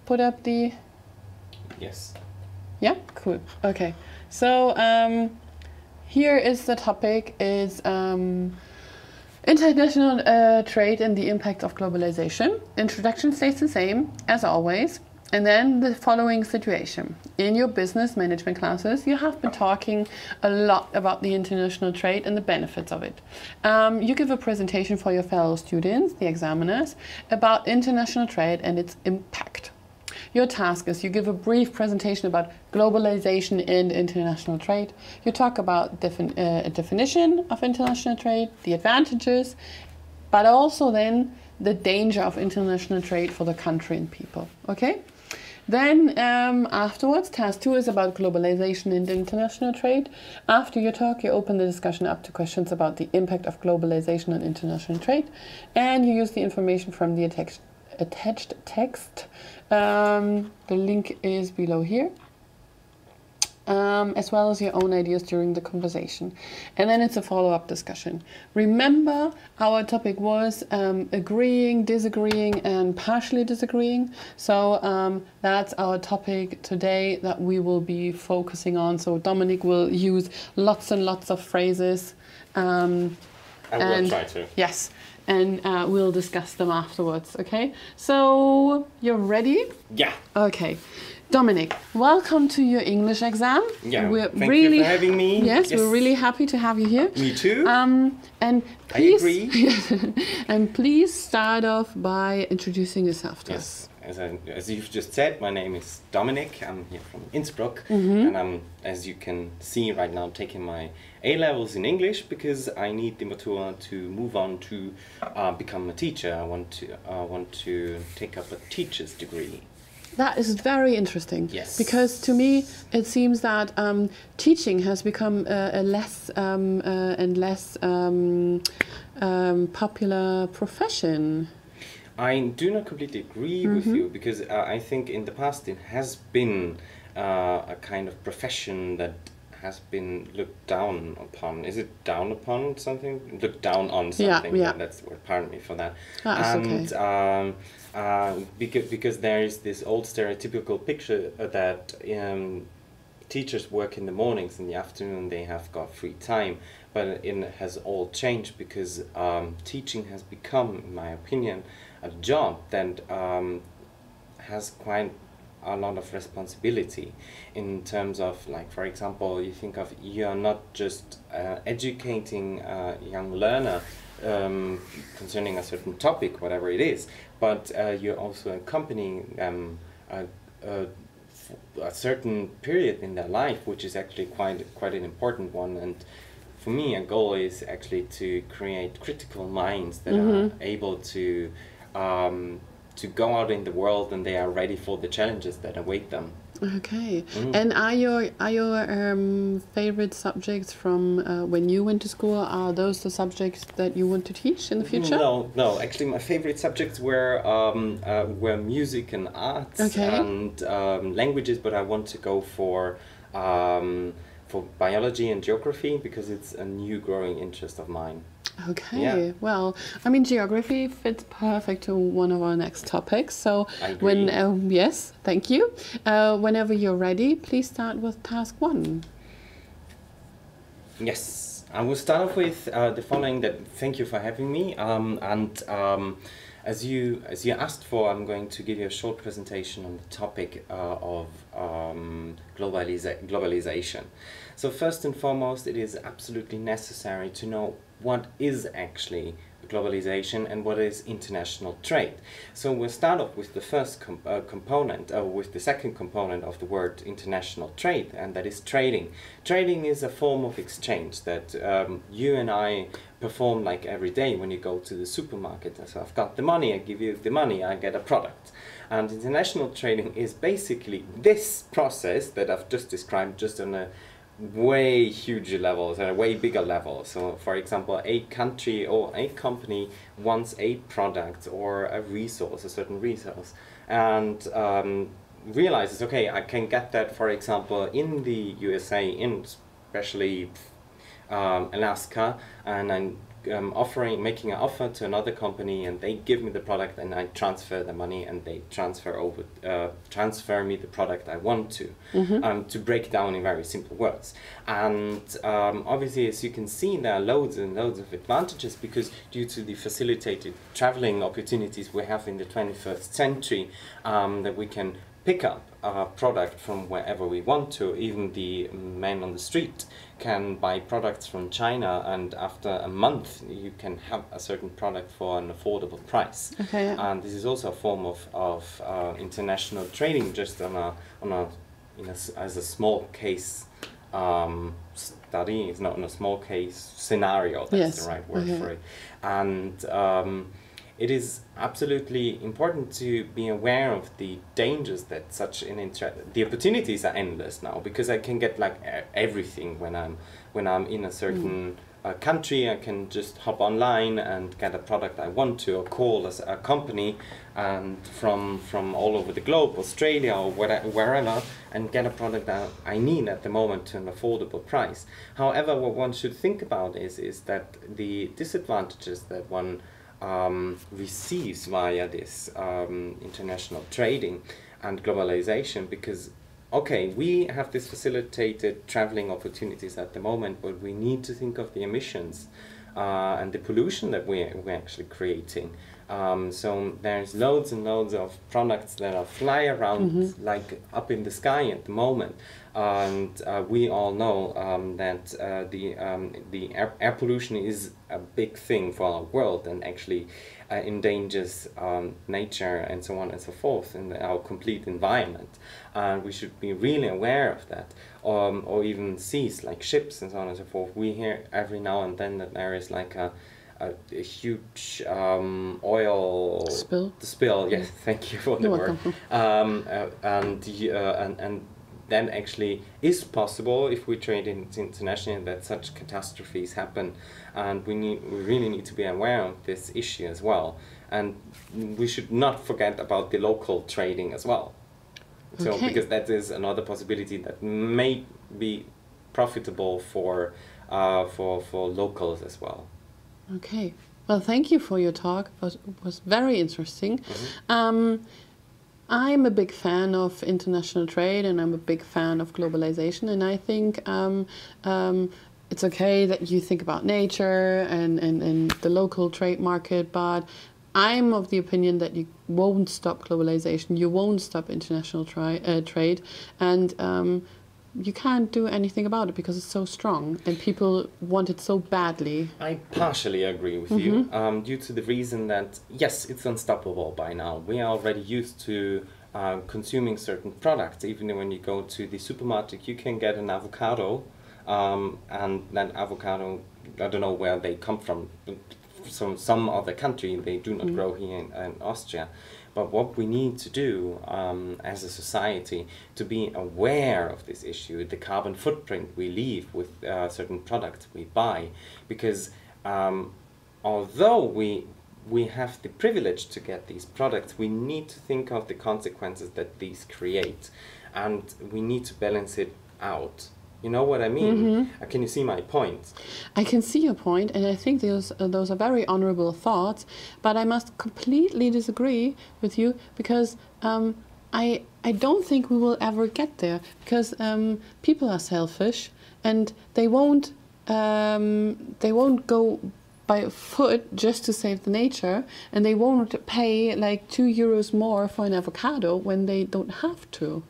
put up the... Yes. Yeah, cool. Okay. So here is the topic, is international trade and the impact of globalization. Introduction stays the same, as always. And then the following situation. In your business management classes, you have been talking a lot about the international trade and the benefits of it. You give a presentation for your fellow students, the examiners, about international trade and its impact. Your task is you give a brief presentation about globalization and international trade. You talk about a definition of international trade, the advantages, but also then the danger of international trade for the country and people. Okay? Then afterwards, task 2 is about globalization and international trade. After your talk, you open the discussion up to questions about the impact of globalization on international trade, and you use the information from the attached text. The link is below here. As well as your own ideas during the conversation. And then it's a follow-up discussion. Remember, our topic was agreeing, disagreeing, and partially disagreeing. So that's our topic today that we will be focusing on. So Dominic will use lots and lots of phrases. I will try to. Yes. And we'll discuss them afterwards, okay? So, you're ready? Yeah. Okay. Dominic, welcome to your English exam. Yeah, thank you for having me. Yes, we're really happy to have you here. Me too. And please, I agree. And please start off by introducing yourself to us. As you've just said, my name is Dominic. I'm here from Innsbruck, and I'm, as you can see right now, taking my A-levels in English because I need the Matura to move on to become a teacher. I want to take up a teacher's degree. That is very interesting. Yes. Because to me, it seems that teaching has become a less and less popular profession. I do not completely agree with you because I think in the past it has been a kind of profession that has been looked down upon. Is it down upon something? Looked down on something. Yeah. That's the word. Pardon me for that. That's okay. Because there is this old stereotypical picture that teachers work in the mornings, in the afternoon they have got free time. But it has all changed because teaching has become, in my opinion, a job that has quite a lot of responsibility in terms of, like, for example, you are not just educating a young learner concerning a certain topic, whatever it is, but you're also accompanying them a certain period in their life, which is actually quite an important one. And for me, a goal is actually to create critical minds that are able to go out in the world and they are ready for the challenges that await them. Okay. And are your favorite subjects from when you went to school, are those the subjects that you want to teach in the future? No. Actually, my favorite subjects were music and arts and languages, but I want to go for biology and geography because it's a new growing interest of mine. Okay, yeah. Well, I mean, geography fits perfect to one of our next topics. So, I agree. Yes, thank you. Whenever you're ready, please start with task 1. Yes, I will start off with the following. Thank you for having me. As you asked for, I'm going to give you a short presentation on the topic of globalization. So first and foremost, it is absolutely necessary to know what is actually globalization and what is international trade. So we'll start off with the first component, with the second component of the word international trade, and that is trading. Trading is a form of exchange that you and I perform like every day when you go to the supermarket. So I've got the money, I give you the money, I get a product. And international trading is basically this process that I've just described, just on a way huger levels and a way bigger level. So for example, a country or a company wants a product or a resource, a certain resource, and realizes, okay, I can get that, for example, in the USA, in especially Alaska, and I making an offer to another company, and they give me the product, and I transfer the money, and they transfer me the product I want to break it down in very simple words. And obviously, as you can see, there are loads and loads of advantages, because due to the facilitated traveling opportunities we have in the 21st century, that we can pick up a product from wherever we want to. Even the man on the street can buy products from China, and after a month you can have a certain product for an affordable price. Okay, yeah. And this is also a form of international trading, just as a small case study. It's not in a small case scenario, that's the right word for it. And it is absolutely important to be aware of the dangers that such an the opportunities are endless now, because I can get like everything when I'm in a certain country. I can just hop online and get a product I want to, or call a company and from all over the globe, Australia or wherever, and get a product that I need at the moment to an affordable price. However, what one should think about is that the disadvantages that one receives via this international trading and globalization, because okay, we have this facilitated traveling opportunities at the moment, but we need to think of the emissions and the pollution that we're actually creating. So there's loads and loads of products that are fly around like up in the sky at the moment, and we all know that the air pollution is a big thing for our world, and actually endangers nature and so on and so forth, and our complete environment. And we should be really aware of that, or even seas like ships and so on and so forth. We hear every now and then that there is like a huge oil spill. Yes, thank you for the word. And then actually is possible if we trade internationally, that such catastrophes happen, and we really need to be aware of this issue as well. And we should not forget about the local trading as well. So because that is another possibility that may be profitable for locals as well. Okay, well, thank you for your talk. It was very interesting. I'm a big fan of international trade, and I'm a big fan of globalization, and I think it's okay that you think about nature and the local trade market, but I'm of the opinion that you won't stop globalization, you won't stop international trade, and you can't do anything about it because it's so strong and people want it so badly. I partially agree with you, due to the reason that, yes, it's unstoppable by now. We are already used to consuming certain products. Even when you go to the supermarket, you can get an avocado, and that avocado, I don't know where they come from some other country. They do not grow here in Austria. But what we need to do as a society to be aware of this issue, the carbon footprint we leave with certain products we buy, because although we have the privilege to get these products, we need to think of the consequences that these create, and we need to balance it out. You know what I mean? Can you see my point? I can see your point, and I think those are very honorable thoughts, but I must completely disagree with you, because I don't think we will ever get there, because people are selfish, and they won't go by foot just to save the nature, and they won't pay like €2 more for an avocado when they don't have to.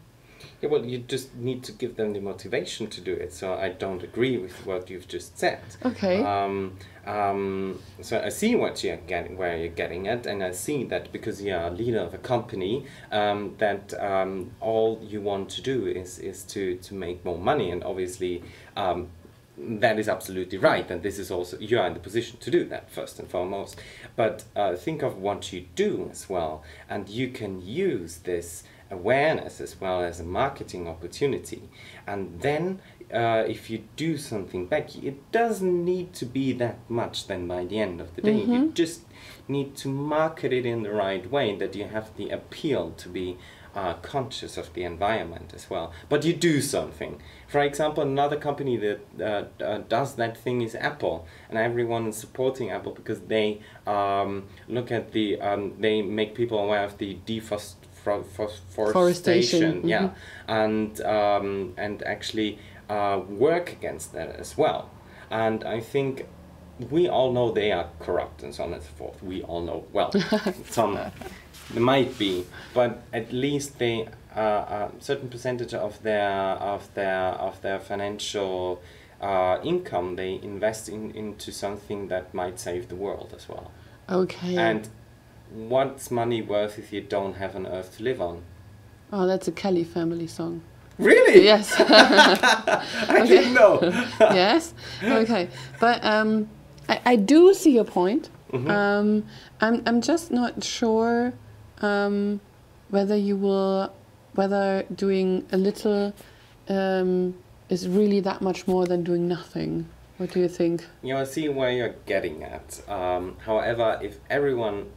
Yeah, well, you just need to give them the motivation to do it. So I don't agree with what you've just said. Okay. So I see what you're getting, where you're getting at, and I see that because you're a leader of a company, that all you want to do is to make more money, and obviously that is absolutely right, and this is also, you are in the position to do that first and foremost. But think of what you do as well, and you can use this awareness as well as a marketing opportunity. And then if you do something back, it doesn't need to be that much then by the end of the day. You just need to market it in the right way, that you have the appeal to be conscious of the environment as well. But you do something. For example, another company that does that thing is Apple, and everyone is supporting Apple because they look at the they make people aware of the deforestation, yeah, and actually work against that as well. And I think we all know they are corrupt and so on and so forth. We all know, well, some might be, but at least they a certain percentage of their financial income they invest into something that might save the world as well. Okay. And what's money worth if you don't have an earth to live on? Oh, that's a Kelly family song. Really? Yes. I didn't know. Yes. Okay. But I do see your point. Mm-hmm. I'm just not sure whether doing a little is really that much more than doing nothing. What do you think? You know, I see where you're getting at. However, if everyone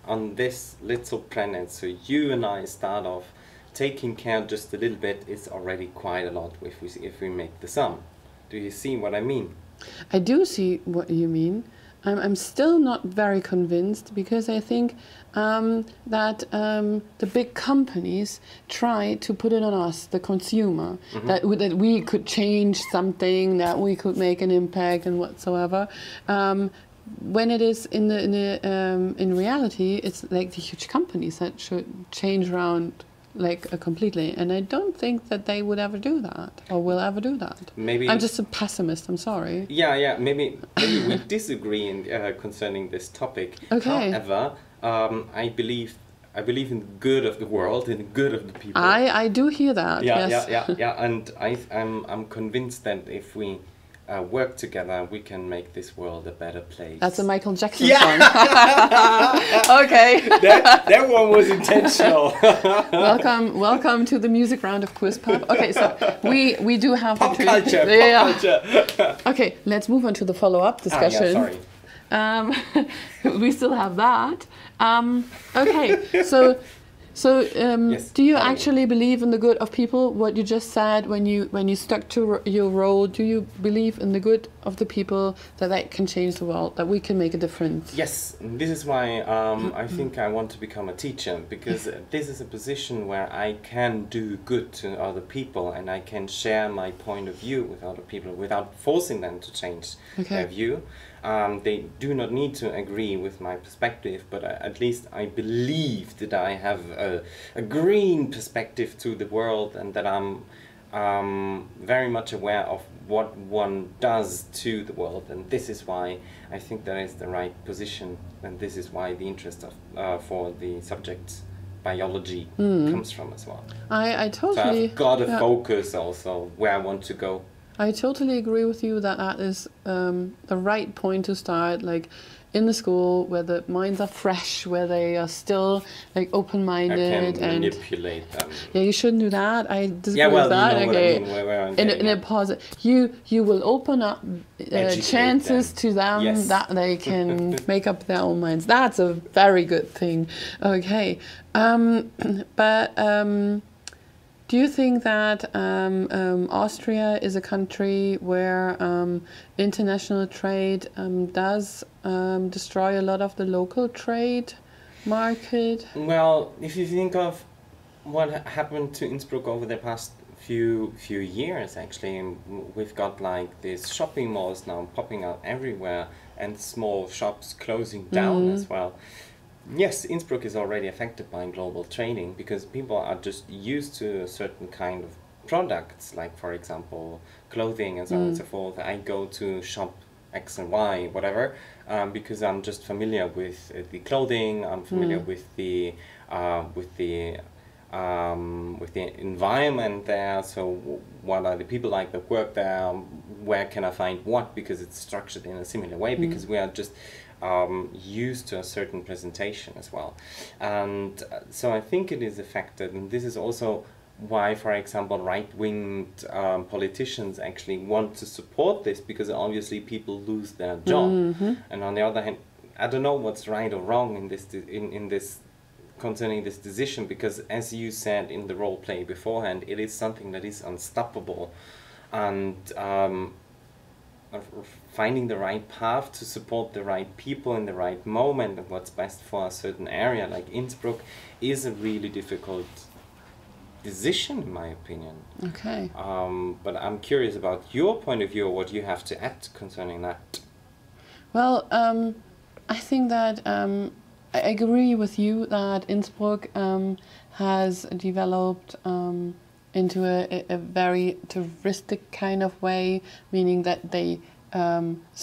on this little planet, so you and I, start off taking care just a little bit, is already quite a lot if we make the sum. Do you see what I mean? I do see what you mean. I'm still not very convinced because I think that the big companies try to put it on us, the consumer, Mm-hmm. that we could change something, that we could make an impact and whatsoever. When it is in reality, it's like the huge companies that should change around completely, and I don't think that they would ever do that or will ever do that. Maybe I'm just a pessimist. I'm sorry. Yeah. Maybe we disagree concerning this topic. Okay. However, I believe in the good of the world, in the good of the people. I do hear that. Yes. Yeah. And I'm convinced that if we work together, we can make this world a better place. That's a Michael Jackson Yeah. song. Okay. That one was intentional. Welcome to the music round of Quiz Pop. Okay, so we do have Pop the culture. Yeah. Pop culture. Okay, let's move on to the follow-up discussion. Sorry. We still have that. Okay, so Yes, do you sorry. actually believe in the good of people? What you just said when you stuck to your role, do you believe in the good of the people, that they can change the world, that we can make a difference? Yes, this is why I think I want to become a teacher, because this is a position where I can do good to other people and I can share my point of view with other people without forcing them to change their view. They do not need to agree with my perspective, but at least I believe that I have a green perspective to the world, and that I'm very much aware of what one does to the world, and this is why I think that is the right position, and this is why the interest of for the subject biology comes from as well. I totally. So I've got a focus also where I want to go. I totally agree with you that is the right point to start, like in the school where the minds are fresh, where they are still like open-minded, I can and manipulate them. Yeah, you shouldn't do that. I disagree Yeah, well, with that. you know Okay, what I mean, where I'm in getting a at. positive, you will open up chances them. to them Yes. that they can make up their own minds. That's a very good thing. Okay, but do you think that Austria is a country where international trade does destroy a lot of the local trade market? Well, if you think of what happened to Innsbruck over the past few years, actually, we've got like these shopping malls now popping up everywhere, and small shops closing down as well. Yes, Innsbruck is already affected by global trading, because people are just used to a certain kind of products, like for example clothing and so on and so forth. I go to shop X and Y, whatever, because I'm just familiar with the clothing. I'm familiar with the environment there. So what are the people like that work there? Where can I find what? Because it's structured in a similar way. Because we are just used to a certain presentation as well, and so I think it is affected, and this is also why, for example, right-winged politicians actually want to support this, because obviously people lose their job. And on the other hand, I don't know what's right or wrong in this concerning this decision, because as you said in the role play beforehand, it is something that is unstoppable, and finding the right path to support the right people in the right moment and what's best for a certain area like Innsbruck is a really difficult decision, in my opinion. Okay. But I'm curious about your point of view, or what you have to add concerning that. Well, I think that I agree with you that Innsbruck has developed into a very touristic kind of way, meaning that they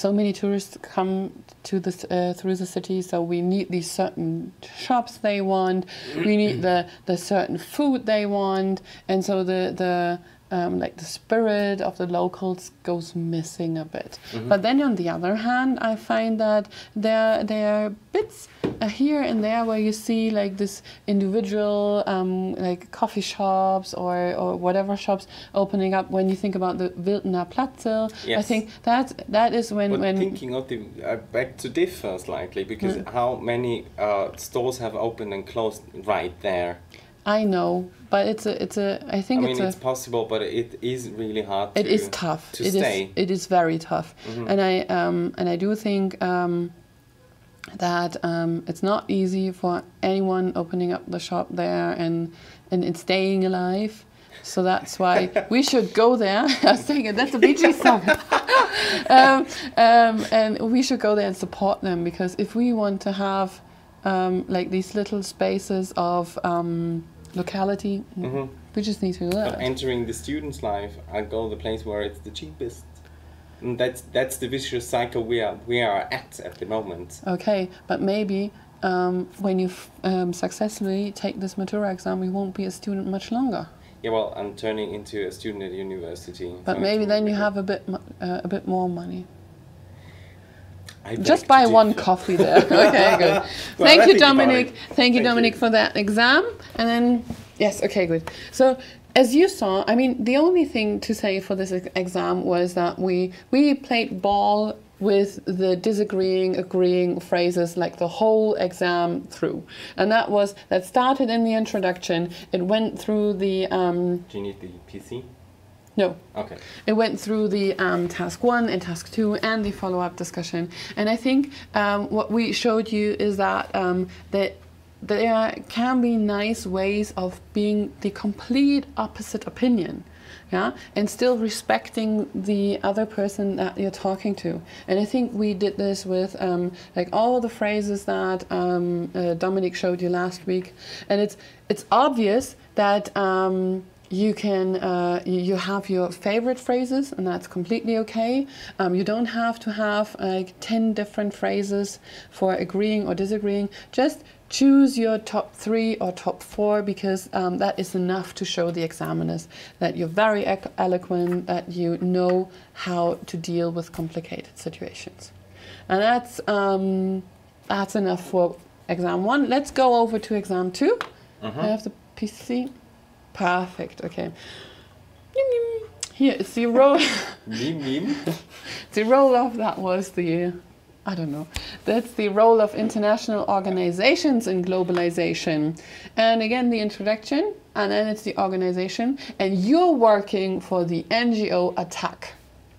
so many tourists come to this through the city, so we need these certain shops they want, we need the certain food they want, and so the like the spirit of the locals goes missing a bit. But then on the other hand, I find that there are bits here and there where you see like this individual like coffee shops or whatever shops opening up. When you think about the Wildener Platzel, Yes. I think that is when thinking of the back to differ slightly, because how many stores have opened and closed right there? I know, but I think it's possible, but it is really hard. It is tough. To stay. It is very tough, and I do think that it's not easy for anyone opening up the shop there and staying alive. So that's why we should go there. I was thinking that's a Bee Gees song. And we should go there and support them, because if we want to have like these little spaces of locality, we just need to do that. Entering the student's life, I go the place where it's the cheapest. And that's the vicious cycle we are at the moment. Okay, but maybe when you successfully take this Matura exam, you won't be a student much longer. Yeah, well, I'm turning into a student at university. But maybe then you have a bit more money. I Just buy one coffee there. Okay, good. Well, Thank you, think Dominic. about it. Thank you, Dominic, for that exam. And then, yes, okay, good. So, as you saw, I mean, the only thing to say for this exam was that we played ball with the disagreeing, agreeing phrases like the whole exam through. And that started in the introduction. It went through the... Do you need the PC? No. Okay. It went through the task 1 and task 2 and the follow-up discussion. And I think what we showed you is that that there can be nice ways of being the complete opposite opinion, yeah, and still respecting the other person that you're talking to. And I think we did this with like all the phrases that Dominic showed you last week. And it's obvious that you can you have your favorite phrases, and that's completely okay. You don't have to have like 10 different phrases for agreeing or disagreeing. Just choose your top 3 or top 4, because that is enough to show the examiners that you're very eloquent, that you know how to deal with complicated situations. And that's enough for exam 1. Let's go over to exam 2. I have the PC. Perfect, okay. Here is the roll. The roll of that was the, I don't know. That's the role of international organizations in globalization. And again, the introduction, and then it's the organization. And you're working for the NGO attack.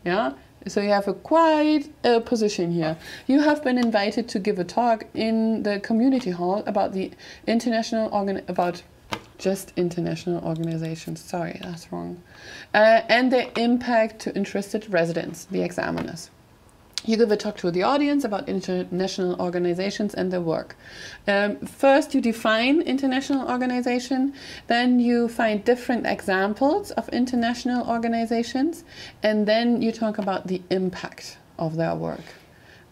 Yeah? So you have a quite position here. You have been invited to give a talk in the community hall about the international international organizations, sorry, that's wrong, and their impact to interested residents, the examiners. You give a talk to the audience about international organizations and their work. First, you define international organization, then you find different examples of international organizations, and then you talk about the impact of their work.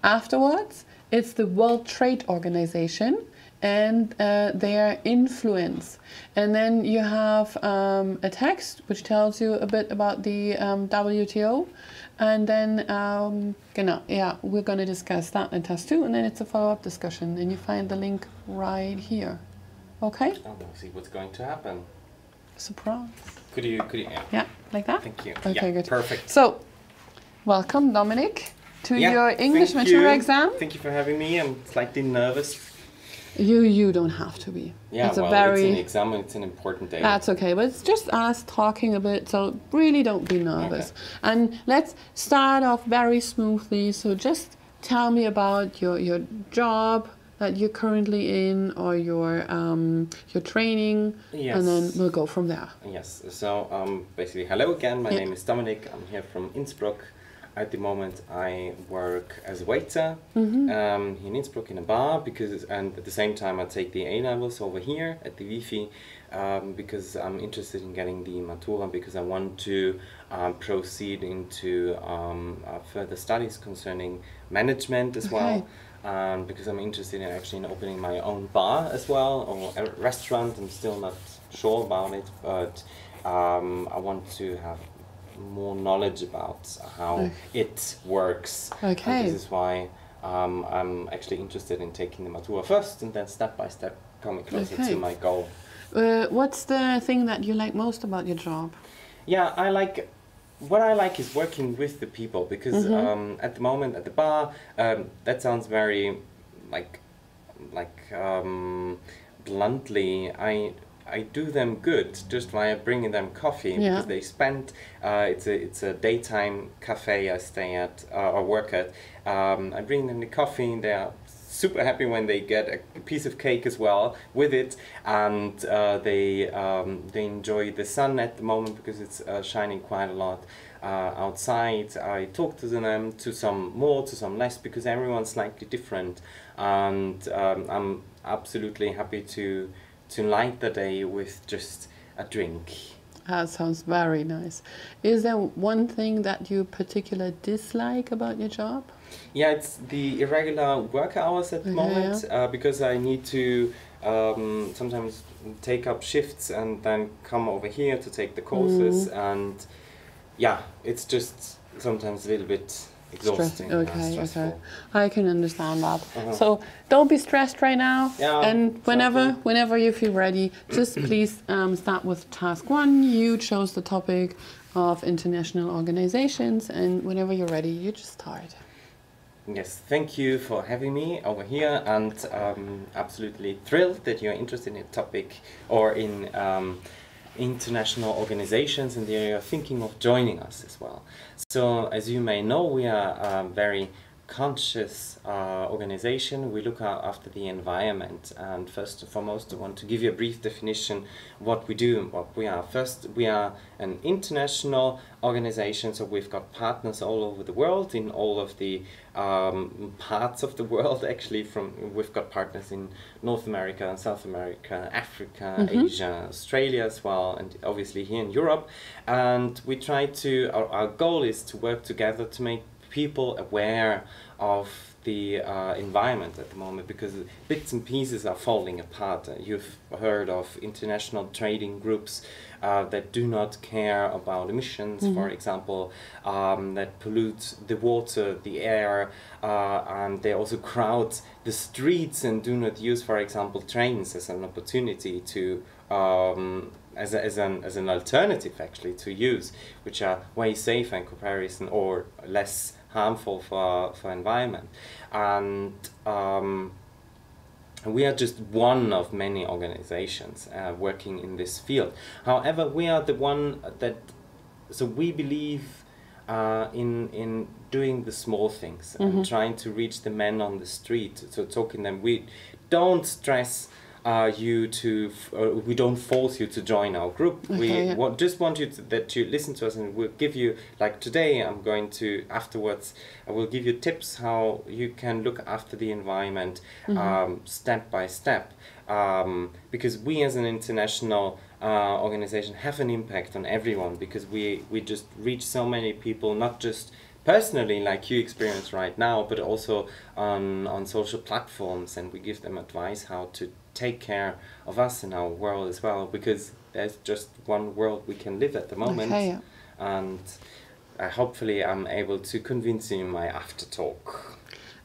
Afterwards, it's the World Trade Organization and their influence. And then you have a text which tells you a bit about the WTO. And then, we're going to discuss that in task 2, and then it's a follow-up discussion. And you find the link right here. Okay? I'll see what's going to happen. Surprise. Could you? Yeah, like that? Thank you. Okay, yeah, good. Perfect. So, welcome, Dominic, to your English Matura exam. Thank you for having me. I'm slightly nervous. You don't have to be. Yeah, it's well, it's an exam, it's an important day. That's okay, but it's just us talking a bit, so really don't be nervous. Okay. And let's start off very smoothly. So just tell me about your job that you're currently in, or your training, Yes. and then we'll go from there. Yes, so basically, hello again, my name is Dominic, I'm here from Innsbruck. At the moment I work as a waiter in Innsbruck in a bar, and at the same time I take the A-levels over here at the WIFI because I'm interested in getting the Matura, because I want to proceed into further studies concerning management as well. Because I'm interested in opening my own bar as well, or a restaurant. I'm still not sure about it, but I want to have more knowledge about how it works. Okay. And this is why I'm actually interested in taking the Matura first, and then step by step coming closer to my goal. What's the thing that you like most about your job? Yeah, what I like is working with the people, because at the moment at the bar, that sounds very bluntly, I do them good just by bringing them coffee, because they spend, it's a daytime cafe I stay at or work at. I bring them the coffee, they are super happy when they get a piece of cake as well with it, and they enjoy the sun at the moment, because it's shining quite a lot outside. I talk to them, to some more, to some less, because everyone's slightly different, and I'm absolutely happy to light the day with just a drink. That sounds very nice. Is there one thing that you particularly dislike about your job? Yeah, it's the irregular work hours at the moment, because I need to sometimes take up shifts and then come over here to take the courses, and yeah, it's just sometimes a little bit exhausting. Okay. I can understand that. So don't be stressed right now. Yeah, and whenever you feel ready, just please start with task 1. You chose the topic of international organizations, and whenever you're ready, you just start. Yes, thank you for having me over here, and absolutely thrilled that you're interested in a topic or in international organizations, and you're thinking of joining us as well. So, as you may know, we are a very conscious organization. We look after the environment, and first and foremost I want to give you a brief definition of what we do and what we are. First, we are an international organization, so we've got partners all over the world, in all of the parts of the world actually. We've got partners in North America, South America, Africa, Asia, Australia as well, and obviously here in Europe. And we try to, our goal is to work together to make people aware of the environment at the moment, because bits and pieces are falling apart. You've heard of international trading groups that do not care about emissions, for example, that pollute the water, the air, and they also crowd the streets and do not use, for example, trains as an opportunity to as an alternative actually to use, which are way safer in comparison, or less harmful for environment. And we are just one of many organizations working in this field. However, we are the one that, so we believe in doing the small things and trying to reach the men on the street, so talking them. We don't stress you to, we don't force you to join our group. We just want you that you listen to us, and we'll give you, like today I'm going to, afterwards I will give you tips how you can look after the environment step by step, because we as an international organization have an impact on everyone, because we just reach so many people, not just personally like you experience right now, but also on social platforms, and we give them advice how to take care of us in our world as well, because there's just one world we can live at the moment. And hopefully I'm able to convince you in my after talk.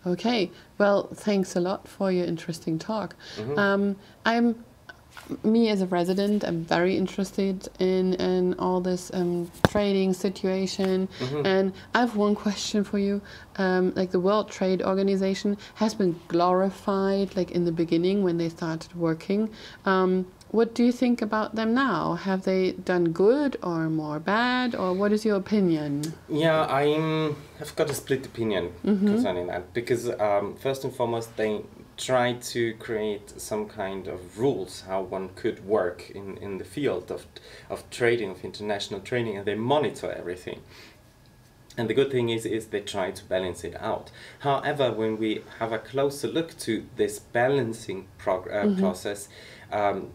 Okay, well, thanks a lot for your interesting talk. me as a resident, I'm very interested in all this trading situation. And I have one question for you. Like the World Trade Organization has been glorified, like in the beginning when they started working. What do you think about them now? Have they done good or more bad, or what is your opinion? Yeah, I've got a split opinion concerning that, because first and foremost they try to create some kind of rules how one could work in the field of trading, of international trading, and they monitor everything. And the good thing is they try to balance it out. However, when we have a closer look to this balancing process,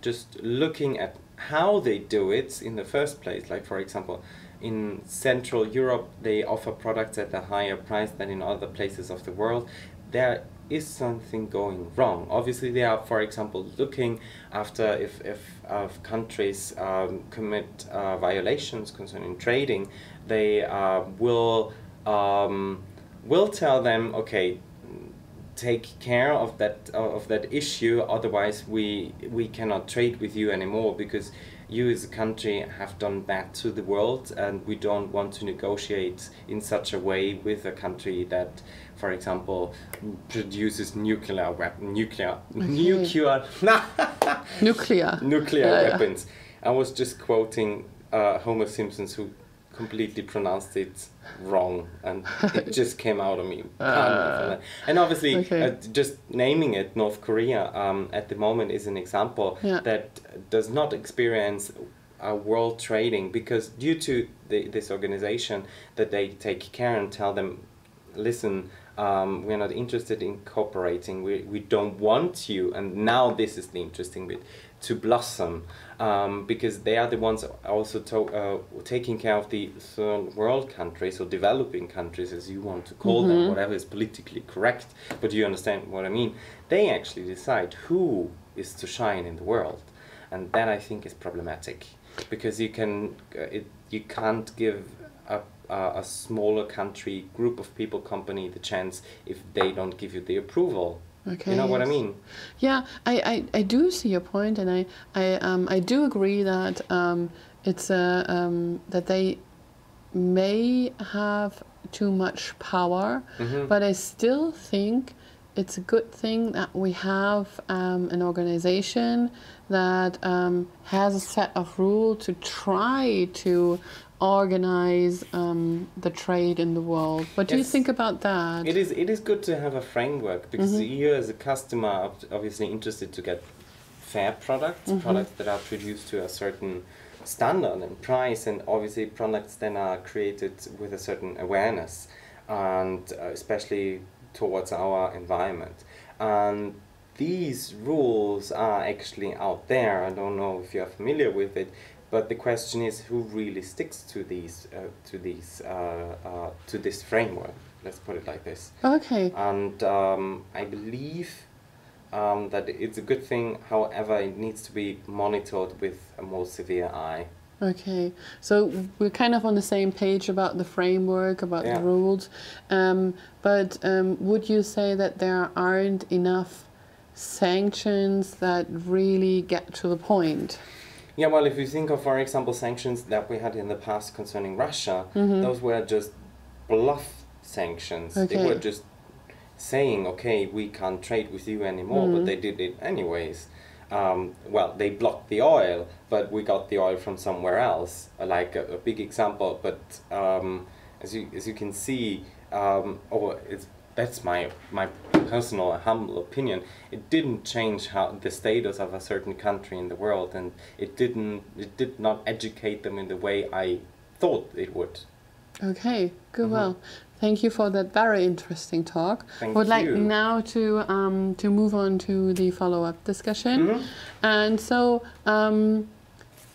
just looking at how they do it in the first place, like for example, in Central Europe, they offer products at a higher price than in other places of the world. There is something going wrong. Obviously, they are, for example, looking after if countries commit violations concerning trading, they will tell them, okay, take care of that issue. Otherwise, we cannot trade with you anymore, because you as a country have done bad to the world, and we don't want to negotiate in such a way with a country that, for example, produces nuclear weapons. I was just quoting Homer Simpson, who completely pronounced it wrong, and it just came out of me. And obviously, just naming it, North Korea at the moment is an example that does not experience world trading, because due to this organization, that they take care and tell them, listen, we're not interested in cooperating, we don't want you, and now this is the interesting bit, to blossom, because they are the ones also taking care of the third world countries, or developing countries, as you want to call them, whatever is politically correct, but you understand what I mean. They actually decide who is to shine in the world, and that I think is problematic, because you can't give a smaller country, group of people, company the chance if they don't give you the approval. Okay, you know what I mean? Yeah, I do see your point, and I do agree that it's that they may have too much power, but I still think it's a good thing that we have an organization that has a set of rules to try to organize the trade in the world. What do you think about that? It is good to have a framework, because you as a customer are obviously interested to get fair products, products that are produced to a certain standard and price, and obviously products that are created with a certain awareness, and especially towards our environment. And these rules are actually out there. I don't know if you're familiar with it, but the question is, who really sticks to this framework? Let's put it like this. Okay. And I believe that it's a good thing. However, it needs to be monitored with a more severe eye. Okay, so we're kind of on the same page about the framework, about the rules, but would you say that there aren't enough sanctions that really get to the point? Yeah, well, if you think of, for example, sanctions that we had in the past concerning Russia, those were just bluff sanctions. Okay. They were just saying, okay, we can't trade with you anymore, but they did it anyways. Well, they blocked the oil, but we got the oil from somewhere else, like a big example. But as you can see, that's my personal humble opinion, it didn't change how the status of a certain country in the world, and it did not educate them in the way I thought it would. Okay, good. Well, thank you for that very interesting talk. Thank I would like you. now to move on to the follow-up discussion. And so,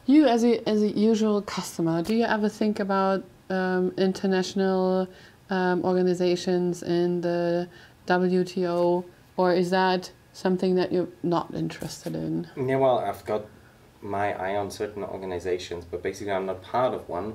you as a usual customer, do you ever think about international organizations in the WTO, or is that something that you're not interested in? Yeah, well, I've got my eye on certain organizations, but basically I'm not part of one,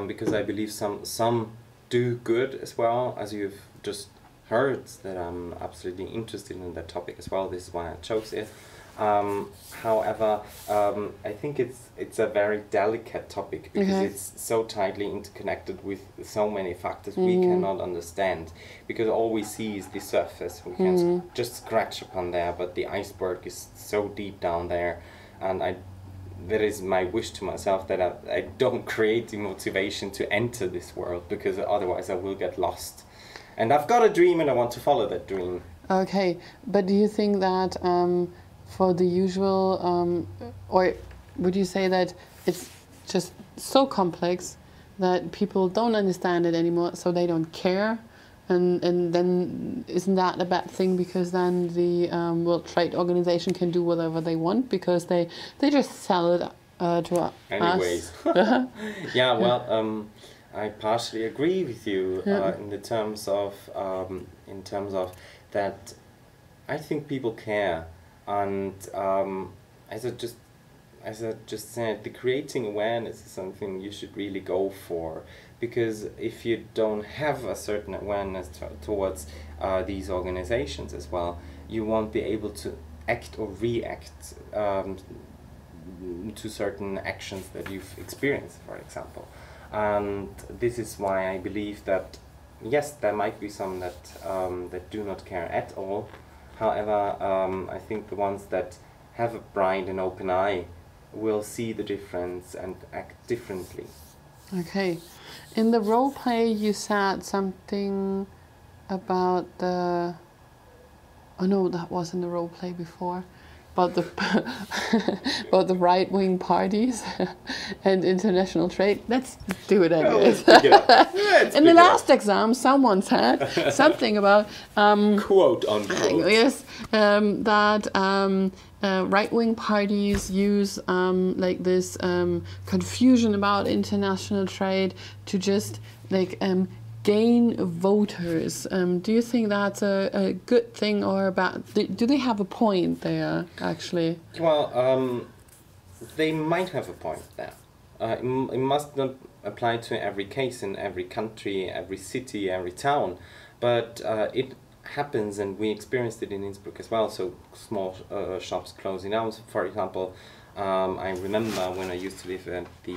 because I believe some do good as well, as you've just heard, that I'm absolutely interested in that topic as well. This is why I chose it. However, I think it's a very delicate topic because it's so tightly interconnected with so many factors we cannot understand, because all we see is the surface. We can just scratch upon there, but the iceberg is so deep down there, and that is my wish to myself, that I don't create the motivation to enter this world, because otherwise I will get lost. And I've got a dream and I want to follow that dream. Okay, but do you think that for the usual, or would you say that it's just so complex that people don't understand it anymore, so they don't care? And then isn't that a bad thing, because then the World Trade Organization can do whatever they want, because they just sell it to us? Anyways. Yeah, well, I partially agree with you in the terms of that. I think people care, and as I just said, the creating awareness is something you should really go for, because if you don't have a certain awareness towards these organizations as well, you won't be able to act or react to certain actions that you've experienced, for example. And this is why I believe that, yes, there might be some that do not care at all. However, I think the ones that have a bright and open eye will see the difference and act differently. Okay. In the role play, you said something about the... Oh no, that was in the role play before. About the about the right-wing parties and international trade. Let's do it anyways. In the last exam, someone said something about quote unquote. Yes, that right-wing parties use like this confusion about international trade to just like gain voters. Do you think that's a good thing or a bad? Do they have a point there, actually? Well, they might have a point there. It must not apply to every case in every country, every city, every town, but it happens, and we experienced it in Innsbruck as well. So small shops closing down. So for example, I remember when I used to live at the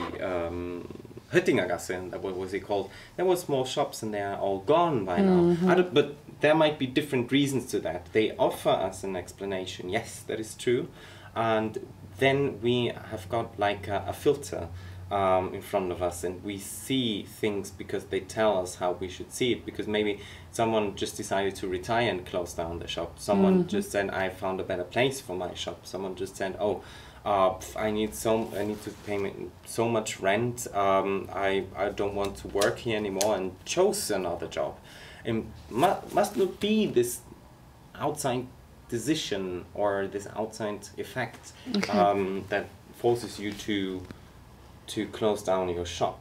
Hüttingergasse, what was it called? There were small shops and they are all gone by now. But there might be different reasons to that. They offer us an explanation, yes, that is true. And then we have got like a filter in front of us, and we see things because they tell us how we should see it. Because maybe someone just decided to retire and close down the shop. Someone just said, I found a better place for my shop. Someone just said, oh, I need to pay so much rent. I don't want to work here anymore, and chose another job. It must not be this outside decision or this outside effect that forces you to close down your shop.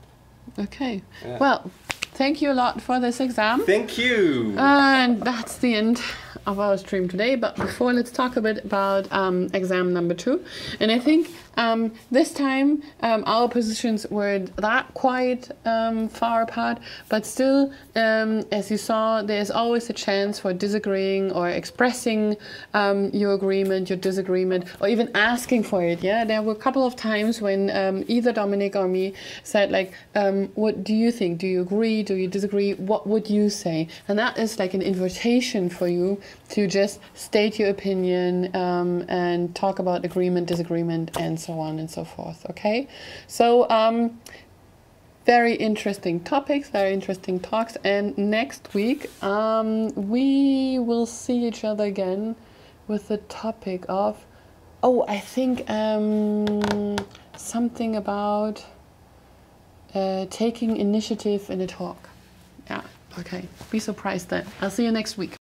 Okay. Yeah. Well, thank you a lot for this exam. Thank you. And that's the end of our stream today. But before, let's talk a bit about exam number 2. And I think this time our positions weren't that quite far apart, but still, as you saw, there's always a chance for disagreeing or expressing your agreement, your disagreement, or even asking for it. Yeah, there were a couple of times when either Dominic or me said, like, what do you think? Do you agree? Do you disagree? What would you say? And that is like an invitation for you to just state your opinion and talk about agreement, disagreement, and so on and so forth. Okay, so very interesting topics, very interesting talks, and next week we will see each other again with the topic of, I think something about taking initiative in a talk. Yeah, okay, be surprised then. I'll see you next week.